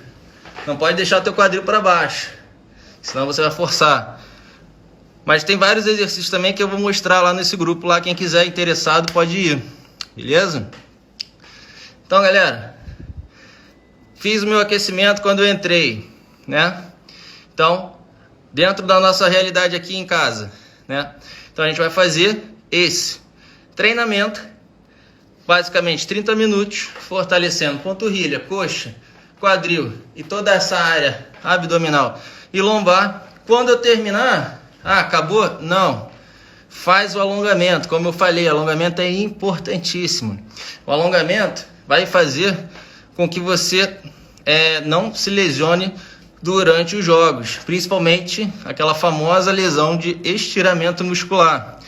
Speaker 1: Não pode deixar o teu quadril para baixo, senão você vai forçar. Mas tem vários exercícios também que eu vou mostrar lá nesse grupo lá, quem quiser interessado pode ir, beleza? Então, galera, fiz o meu aquecimento quando eu entrei, né? Então, dentro da nossa realidade aqui em casa, né? Então a gente vai fazer esse treinamento, basicamente 30 minutos, fortalecendo panturrilha, coxa, quadril e toda essa área abdominal e lombar. Quando eu terminar, acabou? Não. Faz o alongamento, como eu falei, alongamento é importantíssimo. O alongamento vai fazer com que você não se lesione durante os jogos, principalmente aquela famosa lesão de estiramento muscular.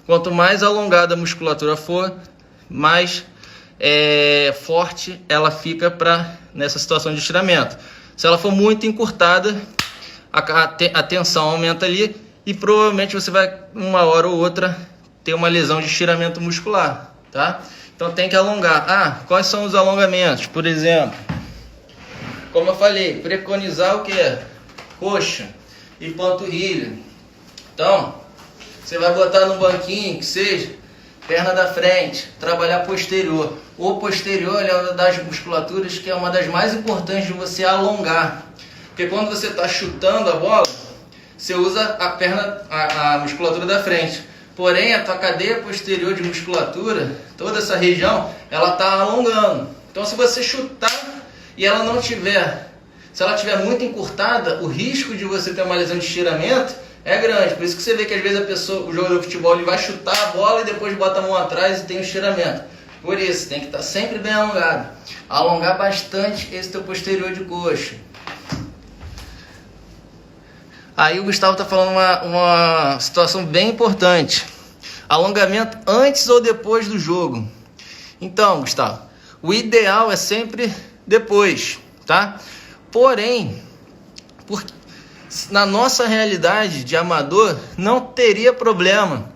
Speaker 1: Quanto mais alongada a musculatura for, mais forte ela fica nessa situação de estiramento. Se ela for muito encurtada, a tensão aumenta ali e provavelmente você vai, uma hora ou outra, ter uma lesão de estiramento muscular, tá? Então tem que alongar. Quais são os alongamentos? Por exemplo, como eu falei, preconizar o que? Coxa e panturrilha. Então, você vai botar no banquinho, que seja perna da frente, trabalhar posterior. O posterior é uma das musculaturas que é uma das mais importantes de você alongar. Porque quando você está chutando a bola, você usa a perna, a musculatura da frente. Porém, a tua cadeia posterior de musculatura, toda essa região, ela está alongando. Então, se você chutar e ela não tiver, se ela tiver muito encurtada, o risco de você ter uma lesão de estiramento é grande. Por isso que você vê que às vezes o jogador de futebol, ele vai chutar a bola e depois bota a mão atrás e tem um estiramento. Por isso, tem que estar sempre bem alongado. Alongar bastante esse teu posterior de coxa. Aí o Gustavo está falando uma situação bem importante. Alongamento antes ou depois do jogo. Então, Gustavo, o ideal é sempre depois, tá? Porém, na nossa realidade de amador, não teria problema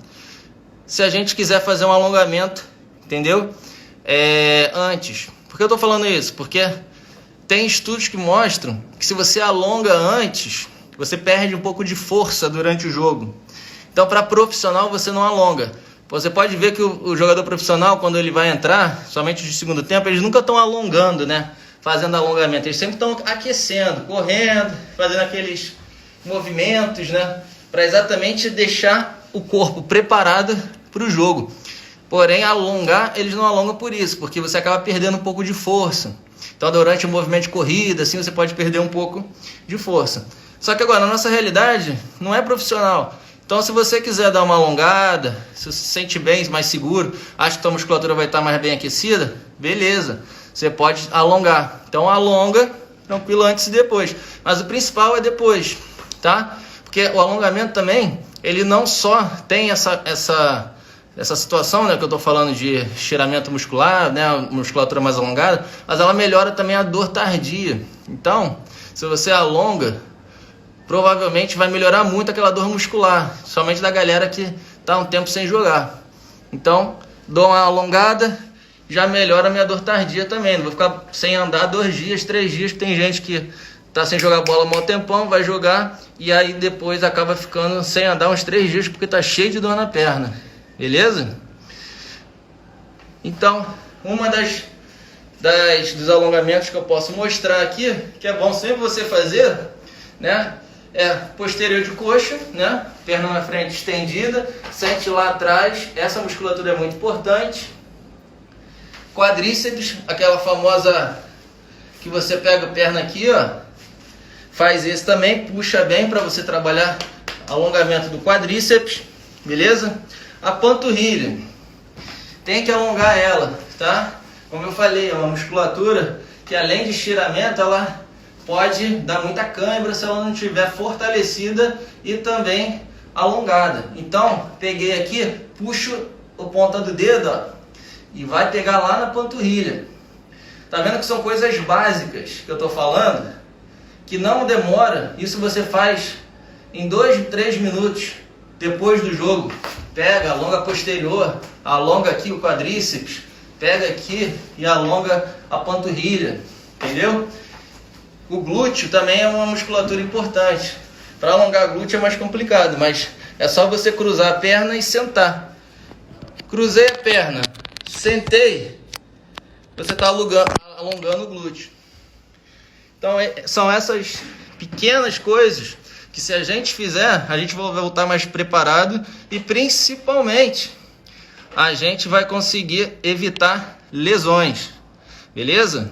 Speaker 1: se a gente quiser fazer um alongamento, entendeu? Antes. Por que eu tô falando isso? Porque tem estudos que mostram que se você alonga antes, você perde um pouco de força durante o jogo. Então, para profissional, você não alonga. Você pode ver que o jogador profissional, quando ele vai entrar, somente de segundo tempo, eles nunca estão alongando, né? Fazendo alongamento. Eles sempre estão aquecendo, correndo, fazendo aqueles movimentos, né? Para exatamente deixar o corpo preparado para o jogo. Porém, alongar, eles não alongam por isso, porque você acaba perdendo um pouco de força. Então, durante o movimento de corrida, assim, você pode perder um pouco de força. Só que agora, na nossa realidade, não é profissional. Então, se você quiser dar uma alongada, se você se sente bem, mais seguro, acha que a sua musculatura vai estar mais bem aquecida, beleza, você pode alongar. Então, alonga, tranquilo, antes e depois. Mas o principal é depois, tá? Porque o alongamento também, ele não só tem essa situação, né, que eu estou falando de estiramento muscular, né, musculatura mais alongada, mas ela melhora também a dor tardia. Então, se você alonga, provavelmente vai melhorar muito aquela dor muscular, somente da galera que está um tempo sem jogar. Então, dou uma alongada, já melhora a minha dor tardia também. Não vou ficar sem andar 2 dias, 3 dias, que tem gente que está sem jogar bola há um tempão, vai jogar e aí depois acaba ficando sem andar uns 3 dias porque está cheio de dor na perna. Beleza? Então, uma dos alongamentos que eu posso mostrar aqui, que é bom sempre você fazer, né? Posterior de coxa, né? Perna na frente estendida, sente lá atrás, essa musculatura é muito importante. Quadríceps, aquela famosa que você pega a perna aqui, ó, faz esse também, puxa bem para você trabalhar alongamento do quadríceps, beleza? A panturrilha, tem que alongar ela, tá? Como eu falei, é uma musculatura que além de estiramento, ela pode dar muita cãibra se ela não estiver fortalecida e também alongada. Então, peguei aqui, puxo a ponta do dedo, ó, e vai pegar lá na panturrilha. Tá vendo que são coisas básicas que eu tô falando? que não demora, isso você faz em 2, 3 minutos depois do jogo. Pega, alonga a posterior, alonga aqui o quadríceps, pega aqui e alonga a panturrilha, entendeu? O glúteo também é uma musculatura importante. Para alongar glúteo é mais complicado, mas é só você cruzar a perna e sentar. Cruzei a perna, sentei, você está alongando o glúteo. Então são essas pequenas coisas que, se a gente fizer, a gente vai voltar mais preparado e principalmente a gente vai conseguir evitar lesões, beleza?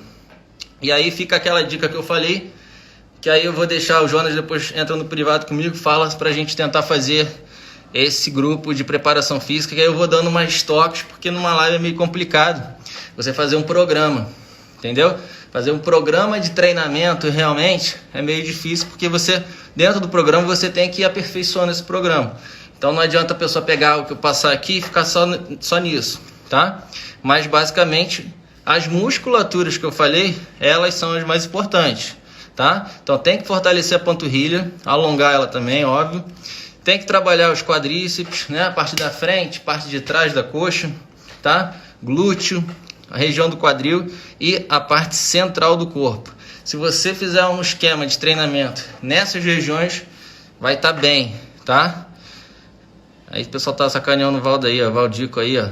Speaker 1: E aí fica aquela dica que eu falei, que aí eu vou deixar o Jonas, depois entra no privado comigo, fala pra gente tentar fazer esse grupo de preparação física, que aí eu vou dando mais toques, porque numa live é meio complicado você fazer um programa, entendeu? Fazer um programa de treinamento realmente é meio difícil, porque você, dentro do programa, você tem que ir aperfeiçoando esse programa. Então não adianta a pessoa pegar o que eu passar aqui e ficar só nisso, tá? Mas basicamente as musculaturas que eu falei, elas são as mais importantes, tá? Então tem que fortalecer a panturrilha, alongar ela também, óbvio. Tem que trabalhar os quadríceps, né? A parte da frente, parte de trás da coxa, tá? Glúteo, a região do quadril e a parte central do corpo. Se você fizer um esquema de treinamento nessas regiões, vai estar bem, tá? Aí o pessoal tá sacaneando o Valdo aí, ó, Valdico aí, ó.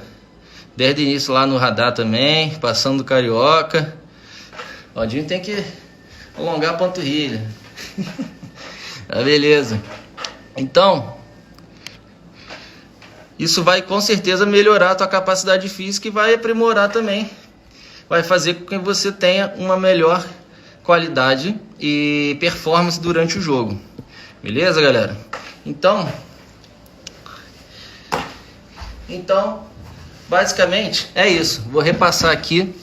Speaker 1: Desde o início lá no radar também, passando do Carioca. O Valdinho tem que alongar a panturrilha. Tá, beleza. Então, isso vai com certeza melhorar a tua capacidade física e vai aprimorar também. Vai fazer com que você tenha uma melhor qualidade e performance durante o jogo. Beleza, galera? Então, basicamente é isso. Vou repassar aqui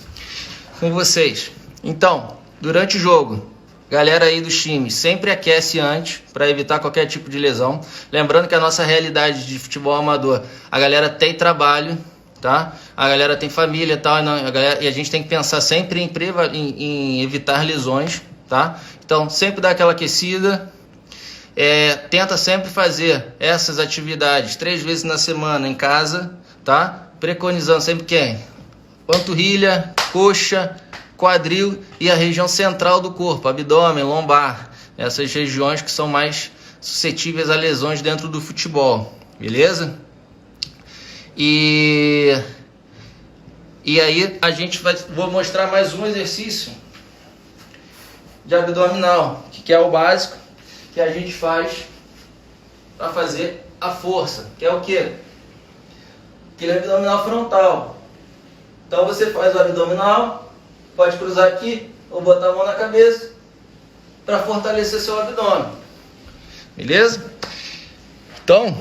Speaker 1: com vocês. Então, durante o jogo, galera aí dos times, sempre aquece antes para evitar qualquer tipo de lesão. Lembrando que a nossa realidade de futebol amador, a galera tem trabalho, tá? A galera tem família e tal, e a gente tem que pensar sempre em evitar lesões, tá? Então, sempre dá aquela aquecida. Tenta sempre fazer essas atividades 3 vezes na semana em casa, tá? Preconizando sempre quem? Panturrilha, coxa, quadril e a região central do corpo, abdômen, lombar. Essas regiões que são mais suscetíveis a lesões dentro do futebol, beleza? E aí vou mostrar mais um exercício de abdominal, que é o básico que a gente faz para fazer a força, que é o quê? Aquele abdominal frontal. Então você faz o abdominal, pode cruzar aqui ou botar a mão na cabeça para fortalecer seu abdômen. Beleza? Então,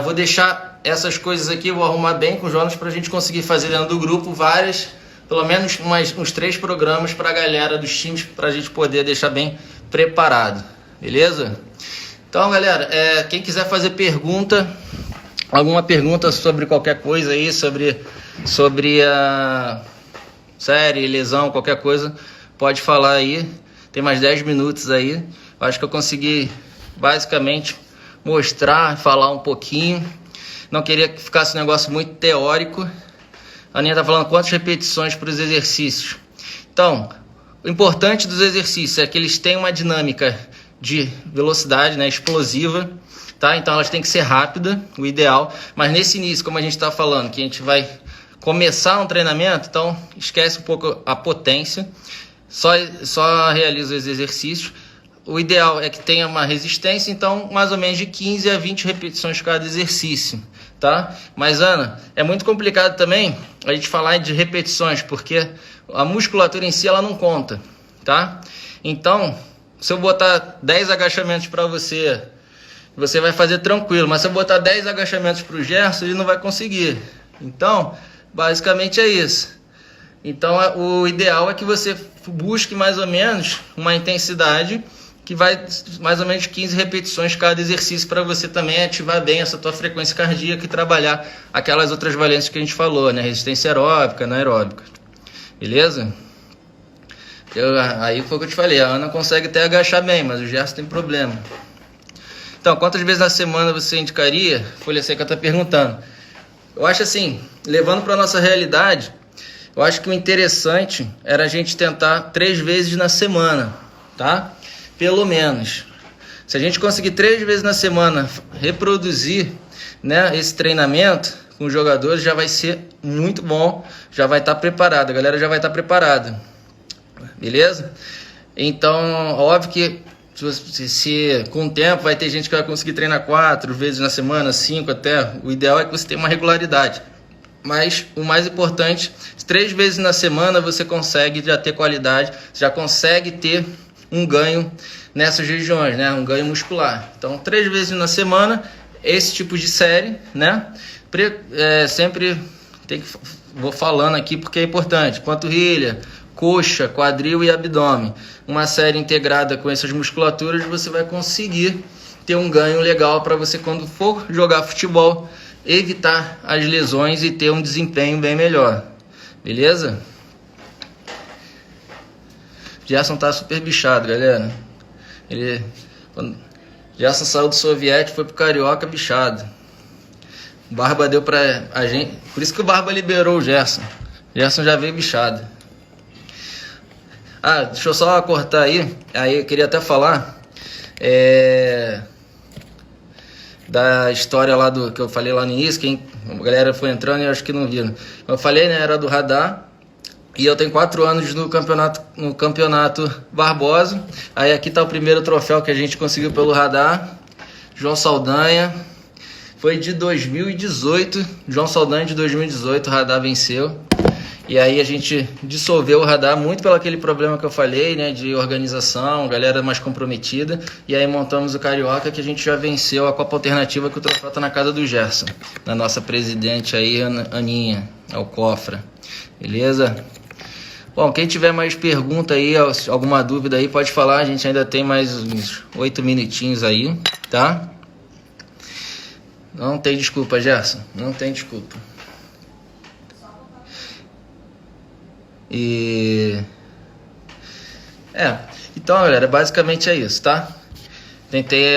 Speaker 1: vou deixar essas coisas aqui, vou arrumar bem com o Jonas para a gente conseguir fazer dentro do grupo pelo menos uns 3 programas para a galera dos times, para a gente poder deixar bem preparado. Beleza? Então, galera, quem quiser fazer alguma pergunta sobre qualquer coisa aí, sobre a série, lesão, qualquer coisa, pode falar aí. Tem mais 10 minutos aí. Acho que eu consegui basicamente mostrar, falar um pouquinho. Não queria que ficasse um negócio muito teórico. A Aninha tá falando quantas repetições para os exercícios. Então, o importante dos exercícios é que eles têm uma dinâmica de velocidade, né, explosiva, tá? Então elas têm que ser rápidas, o ideal. Mas nesse início, como a gente está falando, que a gente vai começar um treinamento, então esquece um pouco a potência, só realiza os exercícios. O ideal é que tenha uma resistência, então mais ou menos de 15 a 20 repetições cada exercício, tá? Mas, Ana, é muito complicado também a gente falar de repetições, porque a musculatura em si ela não conta, tá? Então, se eu botar 10 agachamentos para você, você vai fazer tranquilo, mas se eu botar 10 agachamentos para o Gerson, ele não vai conseguir. Então, basicamente é isso. Então, o ideal é que você busque mais ou menos uma intensidade que vai mais ou menos 15 repetições cada exercício, para você também ativar bem essa tua frequência cardíaca e trabalhar aquelas outras valências que a gente falou, né? Resistência aeróbica, anaeróbica. Beleza? Aí foi o que eu te falei, a Ana consegue até agachar bem, mas o Gerson tem problema. Então, quantas vezes na semana você indicaria? Folha Seca tá perguntando. Eu acho assim, levando para nossa realidade, eu acho que o interessante era a gente tentar 3 vezes na semana, tá? Pelo menos. Se a gente conseguir 3 vezes na semana reproduzir, né, esse treinamento com os jogadores, já vai ser muito bom, já vai estar preparado, a galera já vai estar preparada, beleza? Então, óbvio que se com o tempo vai ter gente que vai conseguir treinar 4 vezes na semana, 5 até, o ideal é que você tenha uma regularidade. Mas o mais importante, 3 vezes na semana você consegue já ter qualidade, já consegue ter um ganho nessas regiões, né? Um ganho muscular. Então, 3 vezes na semana, esse tipo de série, né? Sempre vou falando aqui porque é importante. Panturrilha, coxa, quadril e abdômen. Uma série integrada com essas musculaturas, você vai conseguir ter um ganho legal para você, quando for jogar futebol, evitar as lesões e ter um desempenho bem melhor. Beleza? Gerson tá super bichado, galera. Gerson saiu do Soviético, foi pro Carioca bichado. O Barba deu pra a gente. Por isso que o Barba liberou o Gerson. Gerson já veio bichado. Deixa eu só cortar aí. Aí eu queria até falar da história lá que eu falei lá no início. A galera foi entrando e eu acho que não viram. Eu falei, né? Era do Radar. E eu tenho 4 anos no campeonato Barbosa. Aí aqui tá o primeiro troféu que a gente conseguiu pelo Radar. João Saldanha. Foi de 2018. João Saldanha de 2018. O Radar venceu. E aí a gente dissolveu o Radar muito pelo aquele problema que eu falei, né? De organização, galera mais comprometida. E aí montamos o Carioca, que a gente já venceu a Copa Alternativa, que o troféu tá na casa do Gerson. Na nossa presidente aí, Aninha Alcofra. Beleza? Bom, quem tiver mais pergunta aí, alguma dúvida aí, pode falar. A gente ainda tem mais uns 8 minutinhos aí, tá? Não tem desculpa, Gerson. Não tem desculpa. Então, galera, basicamente é isso, tá? Tentei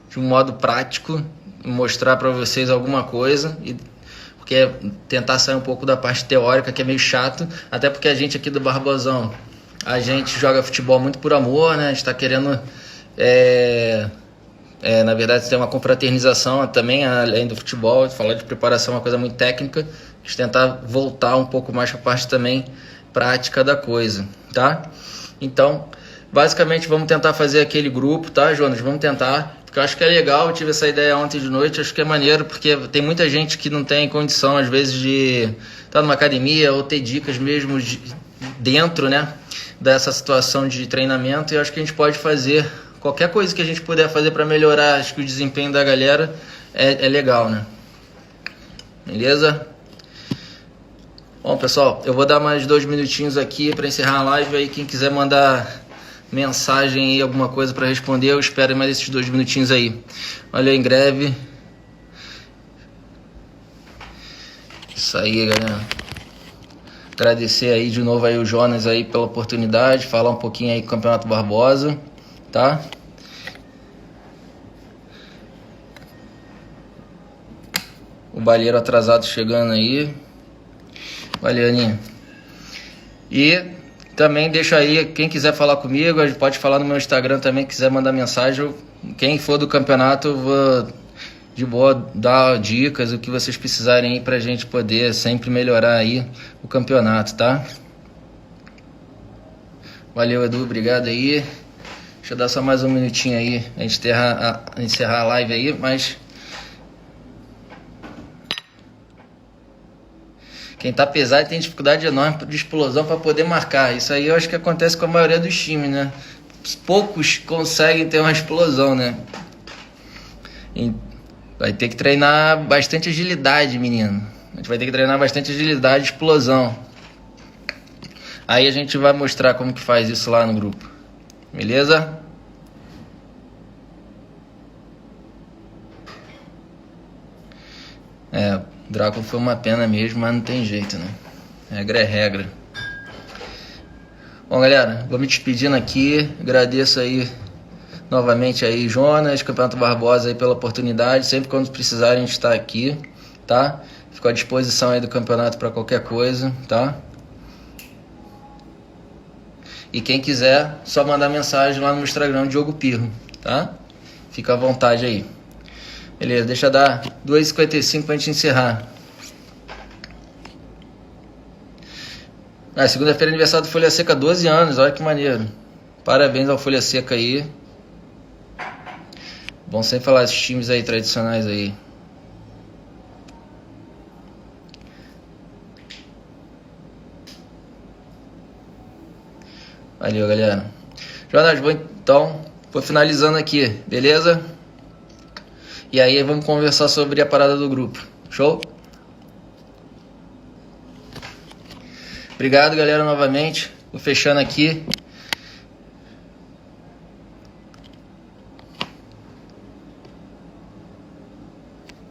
Speaker 1: de um modo prático mostrar para vocês alguma coisa, porque tentar sair um pouco da parte teórica, que é meio chato, até porque a gente aqui do Barbosão, a gente joga futebol muito por amor, né? A gente tá querendo, na verdade, ter uma confraternização também, além do futebol. Falar de preparação é uma coisa muito técnica, a gente tentar voltar um pouco mais para a parte também prática da coisa, tá? Então, basicamente, vamos tentar fazer aquele grupo, tá, Jonas? Vamos tentar, porque eu acho que é legal. Eu tive essa ideia ontem de noite, acho que é maneiro, porque tem muita gente que não tem condição, às vezes, de estar numa academia ou ter dicas mesmo dentro, né, dessa situação de treinamento. E eu acho que a gente pode fazer qualquer coisa que a gente puder fazer para melhorar, acho que o desempenho da galera é legal, né? Beleza? Bom, pessoal, eu vou dar mais 2 minutinhos aqui para encerrar a live. Aí quem quiser mandar mensagem aí, alguma coisa para responder, eu espero mais esses 2 minutinhos aí. Olha, em greve. Isso aí, galera. Agradecer aí de novo aí o Jonas aí pela oportunidade, falar um pouquinho aí do Campeonato Barbosa, tá? O Balheiro atrasado chegando aí. Valeu, Aninha. E também deixa aí, quem quiser falar comigo, pode falar no meu Instagram também, quiser mandar mensagem. Quem for do campeonato, eu vou de boa dar dicas, o que vocês precisarem aí pra gente poder sempre melhorar aí o campeonato, tá? Valeu, Edu, obrigado aí. Deixa eu dar só mais um minutinho aí, a gente encerrar a live aí, mas quem tá pesado tem dificuldade enorme de explosão para poder marcar. Isso aí eu acho que acontece com a maioria dos times, né? Poucos conseguem ter uma explosão, né? E vai ter que treinar bastante agilidade, menino. A gente vai ter que treinar bastante agilidade e explosão. Aí a gente vai mostrar como que faz isso lá no grupo. Beleza? Drácula foi uma pena mesmo, mas não tem jeito, né? Regra é regra. Bom, galera, vou me despedindo aqui. Agradeço aí novamente aí, Jonas, Campeonato Barbosa aí pela oportunidade. Sempre quando precisarem, a gente está aqui, tá? Fico à disposição aí do campeonato para qualquer coisa, tá? E quem quiser, só mandar mensagem lá no Instagram, Diogo Pirro, tá? Fica à vontade aí. Beleza, deixa dar 2h55 pra gente encerrar. Segunda-feira é aniversário do Folha Seca, 12 anos, olha que maneiro. Parabéns ao Folha Seca aí. Bom sempre falar esses times aí tradicionais aí. Valeu, galera. Jonas, então, vou finalizando aqui, beleza? E aí vamos conversar sobre a parada do grupo. Show? Obrigado, galera, novamente. Vou fechando aqui.